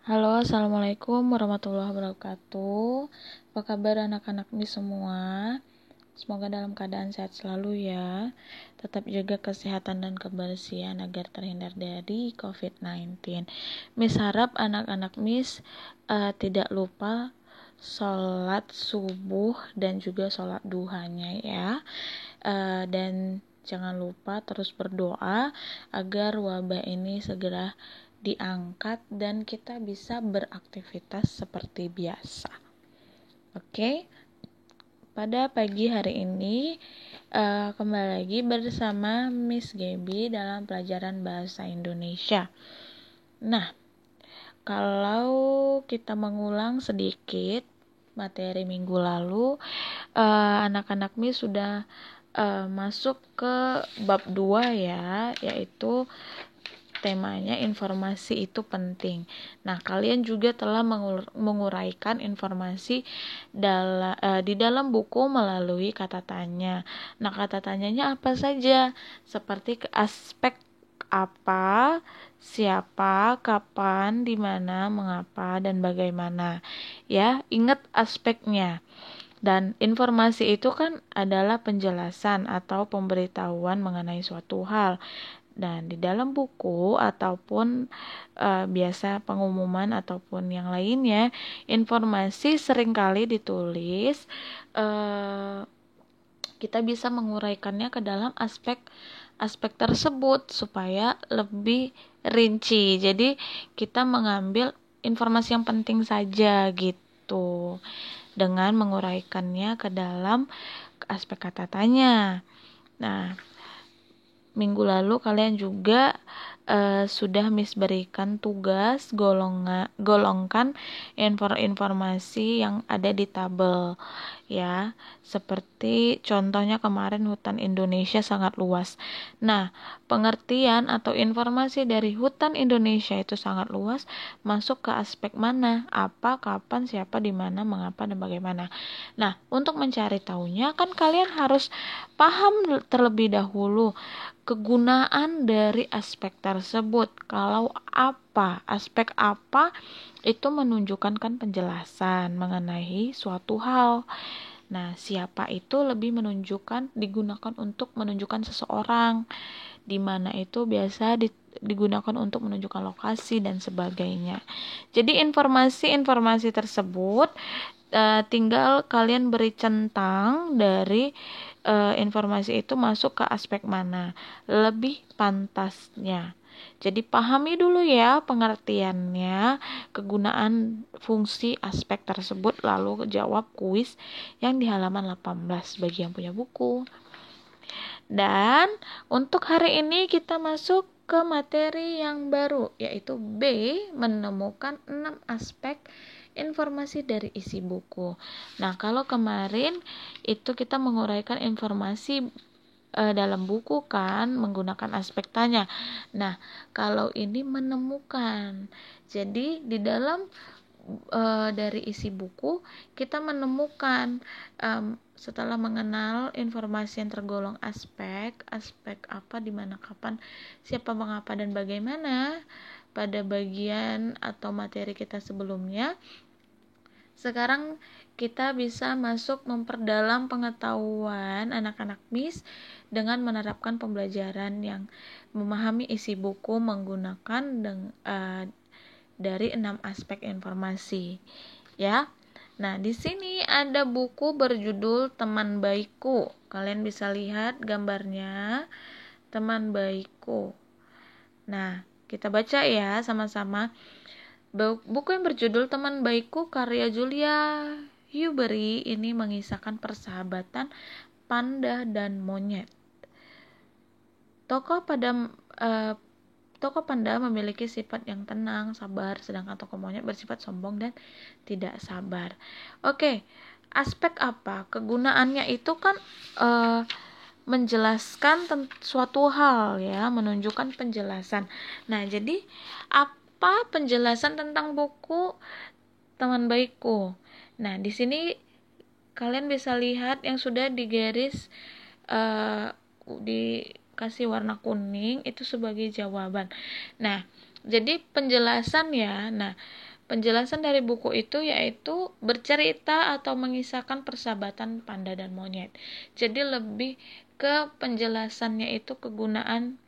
Halo, assalamualaikum warahmatullahi wabarakatuh. Apa kabar anak-anak ini semua? Semoga dalam keadaan sehat selalu ya. Tetap jaga kesehatan dan kebersihan agar terhindar dari COVID-19. Miss harap anak-anak Miss tidak lupa sholat subuh dan juga sholat duhanya ya. Dan jangan lupa terus berdoa agar wabah ini segera diangkat dan kita bisa beraktivitas seperti biasa. Oke, pada pagi hari ini kembali lagi bersama Miss Gaby dalam pelajaran bahasa Indonesia. Nah, kalau kita mengulang sedikit materi minggu lalu, anak-anak Miss sudah masuk ke bab 2 ya, yaitu temanya informasi itu penting. Nah, kalian juga telah menguraikan informasi di dalam buku melalui kata tanya. Nah, kata tanyanya apa saja? Seperti aspek apa, siapa, kapan, di mana, mengapa, dan bagaimana. Ya, ingat aspeknya. Dan informasi itu kan adalah penjelasan atau pemberitahuan mengenai suatu hal. Dan di dalam buku ataupun biasa pengumuman ataupun yang lainnya, informasi seringkali ditulis kita bisa menguraikannya ke dalam aspek tersebut supaya lebih rinci. Jadi kita mengambil informasi yang penting saja gitu dengan menguraikannya ke dalam aspek kata tanya. Nah, minggu lalu kalian juga sudah Miss berikan tugas golongkan informasi yang ada di tabel ya, seperti contohnya kemarin hutan Indonesia sangat luas. Nah, pengertian atau informasi dari hutan Indonesia itu sangat luas masuk ke aspek mana, apa, kapan, siapa, di mana, mengapa, dan bagaimana. Nah, untuk mencari tahunya kan kalian harus paham terlebih dahulu kegunaan dari aspek tersebut. Kalau aspek apa itu menunjukkan kan penjelasan mengenai suatu hal. Nah, siapa itu lebih digunakan untuk menunjukkan seseorang. Di mana itu biasa digunakan untuk menunjukkan lokasi dan sebagainya. Jadi informasi-informasi tersebut tinggal kalian beri centang dari informasi itu masuk ke aspek mana, lebih pantasnya. Jadi pahami dulu ya pengertiannya, kegunaan fungsi aspek tersebut, lalu jawab kuis yang di halaman 18 bagi yang punya buku. Dan untuk hari ini kita masuk ke materi yang baru, yaitu B, menemukan 6 aspek informasi dari isi buku. Nah, kalau kemarin itu kita menguraikan informasi dalam buku kan menggunakan aspek tanya. Nah, kalau ini menemukan. Jadi di dalam dari isi buku kita menemukan setelah mengenal informasi yang tergolong aspek apa, di mana, kapan, siapa, mengapa, dan bagaimana pada bagian atau materi kita sebelumnya. Sekarang kita bisa masuk memperdalam pengetahuan anak-anak Miss dengan menerapkan pembelajaran yang memahami isi buku menggunakan dari 6 aspek informasi ya. Nah, di sini ada buku berjudul Teman Baikku. Kalian bisa lihat gambarnya, Teman Baikku. Nah, kita baca ya sama-sama. Buku yang berjudul Teman Baikku karya Julia Hubery ini mengisahkan persahabatan panda dan monyet. Tokoh panda memiliki sifat yang tenang, sabar, sedangkan tokoh monyet bersifat sombong dan tidak sabar. Oke, aspek apa? Kegunaannya itu kan menjelaskan suatu hal ya, menunjukkan penjelasan. Nah, jadi apa penjelasan tentang buku Teman Baikku? Nah, di sini kalian bisa lihat yang sudah digaris dikasih warna kuning itu sebagai jawaban. Nah, jadi penjelasan ya. Nah, Penjelasan dari buku itu yaitu bercerita atau mengisahkan persahabatan panda dan monyet. Jadi lebih ke penjelasannya itu kegunaan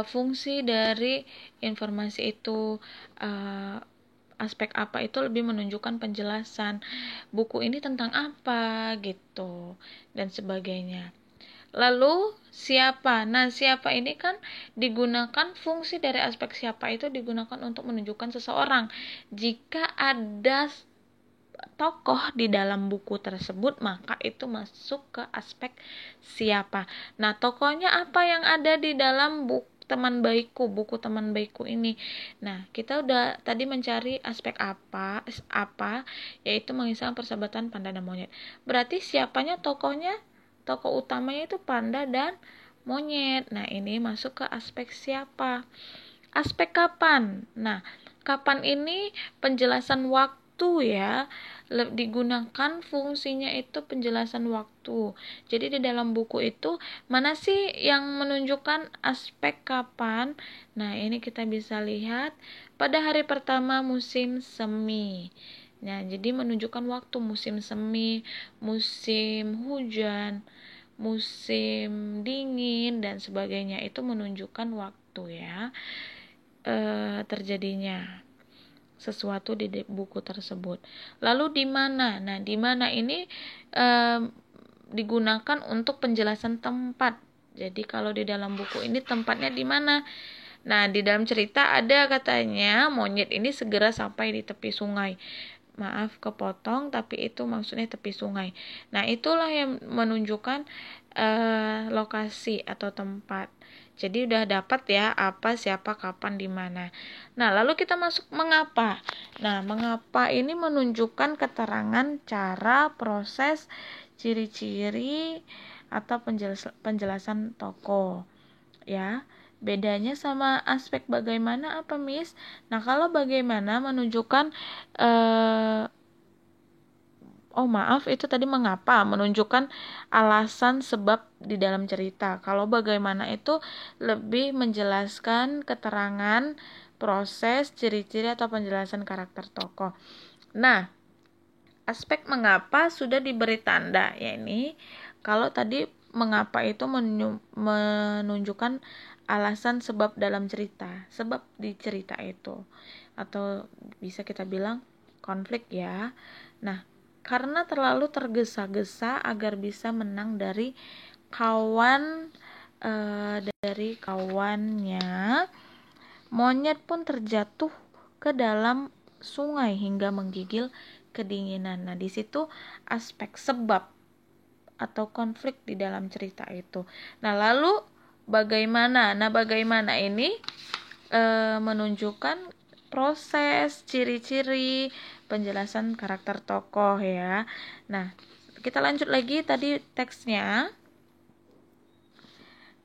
fungsi dari informasi itu, aspek apa itu lebih menunjukkan penjelasan buku ini tentang apa gitu dan sebagainya. Lalu siapa? Nah, siapa ini kan digunakan, fungsi dari aspek siapa itu digunakan untuk menunjukkan seseorang. Jika ada tokoh di dalam buku tersebut, maka itu masuk ke aspek siapa. Nah, tokohnya apa yang ada di dalam buku buku teman baikku ini. Nah, kita udah tadi mencari aspek apa, yaitu mengisahkan persahabatan panda dan monyet. Berarti siapanya tokohnya? Tokoh utamanya itu panda dan monyet. Nah, ini masuk ke aspek siapa. Aspek kapan? Nah, kapan ini penjelasan waktu ya, digunakan fungsinya itu penjelasan waktu. Jadi di dalam buku itu mana sih yang menunjukkan aspek kapan? Nah, ini kita bisa lihat pada hari pertama musim semi. Nah, jadi menunjukkan waktu musim semi, musim hujan, musim dingin dan sebagainya, itu menunjukkan waktu ya terjadinya sesuatu di buku tersebut. Lalu di mana? Nah, di mana ini digunakan untuk penjelasan tempat. Jadi kalau di dalam buku ini tempatnya di mana? Nah, di dalam cerita ada katanya monyet ini segera sampai di tepi sungai. Maaf kepotong, tapi itu maksudnya tepi sungai. Nah, itulah yang menunjukkan lokasi atau tempat. Jadi udah dapat ya apa, siapa, kapan, di mana. Nah, lalu kita masuk mengapa. Nah, mengapa ini menunjukkan keterangan cara, proses, ciri-ciri atau penjelasan tokoh. Ya, bedanya sama aspek bagaimana apa, Miss? Nah, kalau bagaimana menunjukkan itu tadi mengapa, menunjukkan alasan sebab di dalam cerita. Kalau bagaimana itu lebih menjelaskan keterangan, proses, ciri-ciri atau penjelasan karakter tokoh. Nah, aspek mengapa sudah diberi tanda, ya ini. Kalau tadi mengapa itu menunjukkan alasan sebab dalam cerita, sebab di cerita itu, atau bisa kita bilang konflik ya. Nah, karena terlalu tergesa-gesa agar bisa menang dari kawannya, monyet pun terjatuh ke dalam sungai hingga menggigil kedinginan. Nah, di situ aspek sebab atau konflik di dalam cerita itu. Nah, lalu bagaimana? Nah, bagaimana ini menunjukkan proses, ciri-ciri, penjelasan karakter tokoh ya. Nah, kita lanjut lagi tadi teksnya.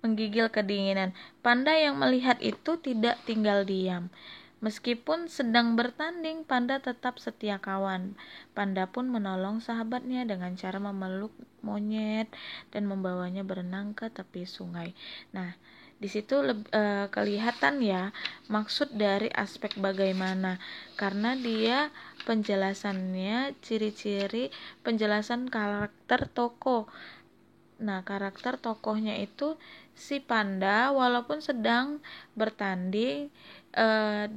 Menggigil kedinginan. Panda yang melihat itu tidak tinggal diam. Meskipun sedang bertanding, panda tetap setia kawan. Panda pun menolong sahabatnya dengan cara memeluk monyet dan membawanya berenang ke tepi sungai. Nah, di situ kelihatan ya maksud dari aspek bagaimana, karena dia penjelasannya, ciri-ciri, penjelasan karakter tokoh. Nah, karakter tokohnya itu si panda walaupun sedang bertanding,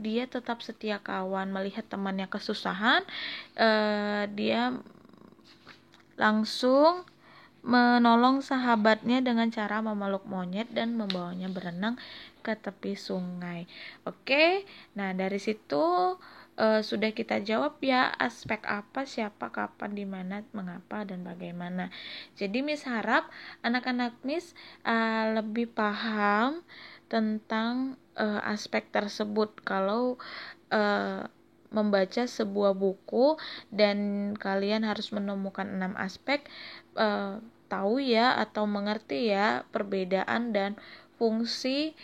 dia tetap setia kawan. Melihat temannya kesusahan, dia langsung menolong sahabatnya dengan cara memeluk monyet dan membawanya berenang ke tepi sungai. Oke, nah dari situ sudah kita jawab ya aspek apa, siapa, kapan, di mana, mengapa, dan bagaimana. Jadi Miss harap anak-anak Miss lebih paham tentang aspek tersebut kalau membaca sebuah buku dan kalian harus menemukan 6 aspek, tahu ya atau mengerti ya perbedaan dan fungsi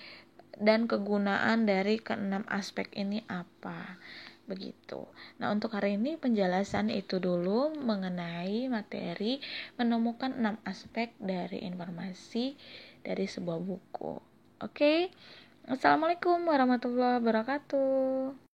dan kegunaan dari keenam aspek ini apa, begitu. Nah, untuk hari ini penjelasan itu dulu mengenai materi menemukan 6 aspek dari informasi dari sebuah buku. Oke. Assalamualaikum warahmatullahi wabarakatuh.